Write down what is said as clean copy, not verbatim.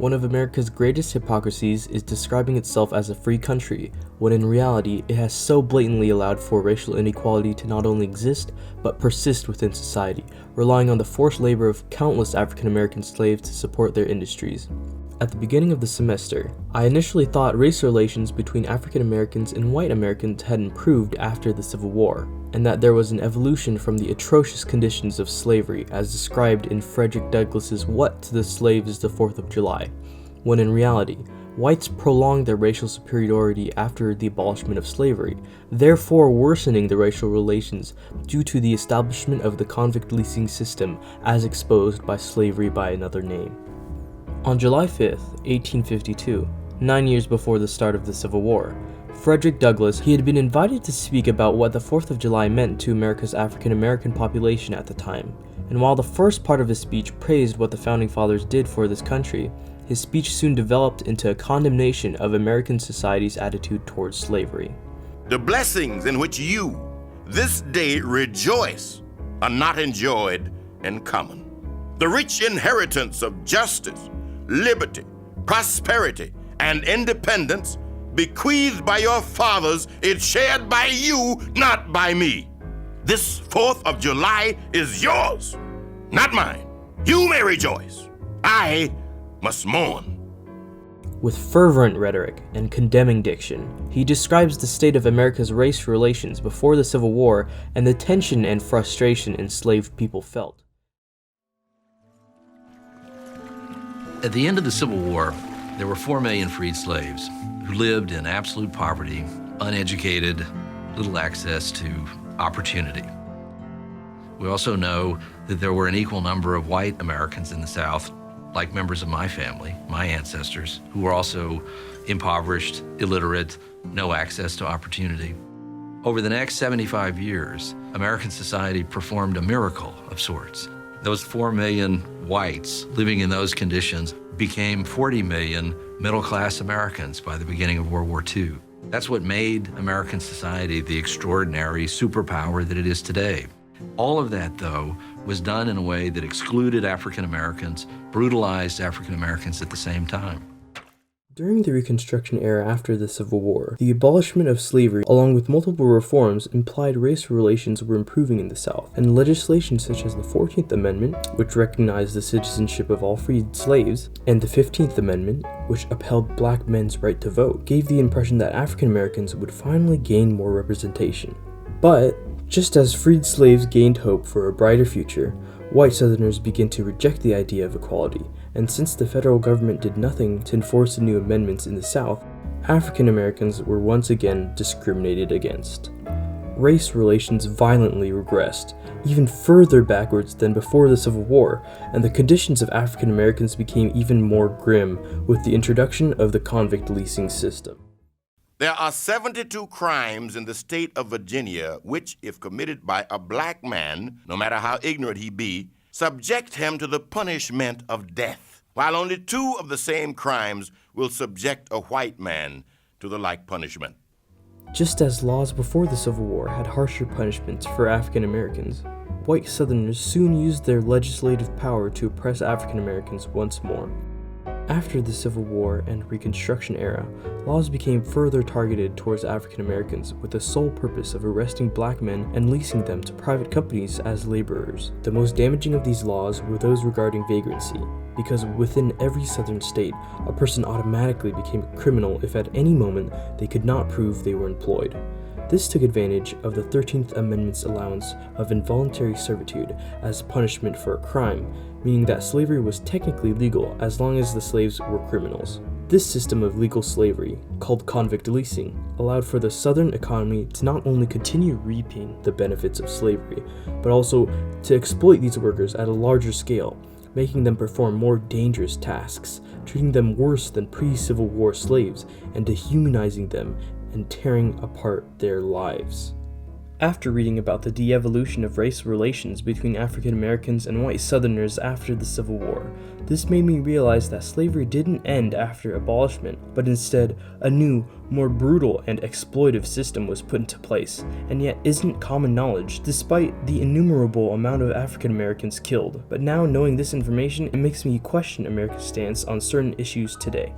One of America's greatest hypocrisies is describing itself as a free country, when in reality it has so blatantly allowed for racial inequality to not only exist, but persist within society, relying on the forced labor of countless African American slaves to support their industries. At the beginning of the semester, I initially thought race relations between African Americans and white Americans had improved after the Civil War, and that there was an evolution from the atrocious conditions of slavery as described in Frederick Douglass's What to the Slave is the 4th of July, when in reality, whites prolonged their racial superiority after the abolishment of slavery, therefore worsening the racial relations due to the establishment of the convict leasing system as exposed by slavery by another name. On July 5, 1852, 9 years before the start of the Civil War, Frederick Douglass, he had been invited to speak about what the 4th of July meant to America's African American population at the time, and while the first part of his speech praised what the Founding Fathers did for this country, his speech soon developed into a condemnation of American society's attitude towards slavery. The blessings in which you, this day, rejoice are not enjoyed in common. The rich inheritance of justice, liberty, prosperity, and independence bequeathed by your fathers is shared by you, not by me. This 4th of July is yours, not mine. You may rejoice. I must mourn. With fervent rhetoric and condemning diction, he describes the state of America's race relations before the Civil War and the tension and frustration enslaved people felt. At the end of the Civil War, there were 4 million freed slaves who lived in absolute poverty, uneducated, little access to opportunity. We also know that there were an equal number of white Americans in the South, like members of my family, my ancestors, who were also impoverished, illiterate, no access to opportunity. Over the next 75 years, American society performed a miracle of sorts. Those 4 million whites living in those conditions became 40 million middle-class Americans by the beginning of World War II. That's what made American society the extraordinary superpower that it is today. All of that, though, was done in a way that excluded African Americans, brutalized African Americans at the same time. During the Reconstruction era after the Civil War, the abolishment of slavery, along with multiple reforms, implied race relations were improving in the South, and legislation such as the 14th Amendment, which recognized the citizenship of all freed slaves, and the 15th Amendment, which upheld black men's right to vote, gave the impression that African Americans would finally gain more representation. But, just as freed slaves gained hope for a brighter future, white Southerners began to reject the idea of equality, and since the federal government did nothing to enforce the new amendments in the South, African Americans were once again discriminated against. Race relations violently regressed, even further backwards than before the Civil War, and the conditions of African Americans became even more grim with the introduction of the convict leasing system. There are 72 crimes in the state of Virginia which, if committed by a black man, no matter how ignorant he be, subject him to the punishment of death, while only 2 of the same crimes will subject a white man to the like punishment. Just as laws before the Civil War had harsher punishments for African Americans, white Southerners soon used their legislative power to oppress African Americans once more. After the Civil War and Reconstruction era, laws became further targeted towards African Americans with the sole purpose of arresting black men and leasing them to private companies as laborers. The most damaging of these laws were those regarding vagrancy, because within every southern state, a person automatically became a criminal if at any moment they could not prove they were employed. This took advantage of the 13th Amendment's allowance of involuntary servitude as punishment for a crime, meaning that slavery was technically legal as long as the slaves were criminals. This system of legal slavery, called convict leasing, allowed for the Southern economy to not only continue reaping the benefits of slavery, but also to exploit these workers at a larger scale, making them perform more dangerous tasks, treating them worse than pre-Civil War slaves, and dehumanizing them and tearing apart their lives. After reading about the de-evolution of race relations between African Americans and white Southerners after the Civil War, this made me realize that slavery didn't end after abolishment, but instead a new, more brutal and exploitive system was put into place, and yet isn't common knowledge despite the innumerable amount of African Americans killed. But now knowing this information, it makes me question America's stance on certain issues today.